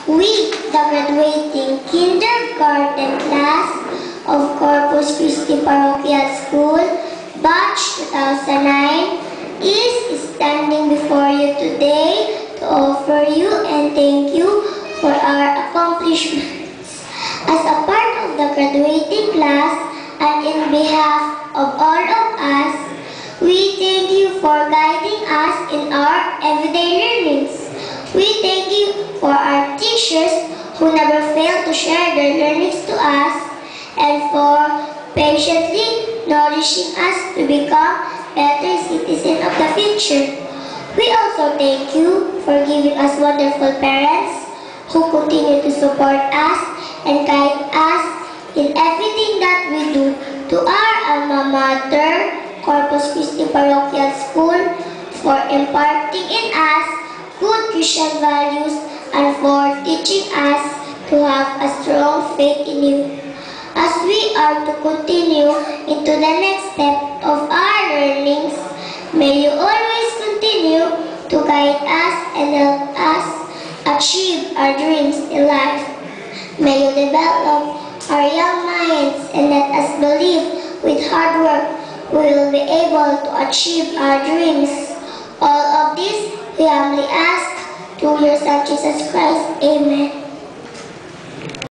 We, the graduating kindergarten class of Corpus Christi Parochial School, Batch 2009, is standing before you today to offer you and thank you for our accomplishments. As a part of the graduating class and in behalf of all of us, we thank you for guiding us in our everyday learnings. We thank you for our teachers who never fail to share their learnings to us and for patiently nourishing us to become better citizens of the future. We also thank you for giving us wonderful parents who continue to support us and guide us in everything that we do. To our alma mater, Corpus Christi Parochial School, for imparting in us good Christian values and for teaching us to have a strong faith in you. As we are to continue into the next step of our learnings, may you always continue to guide us and help us achieve our dreams in life. May you develop our young minds and let us believe with hard work we will be able to achieve our dreams. All of this we humbly ask through your Son Jesus Christ. Amen.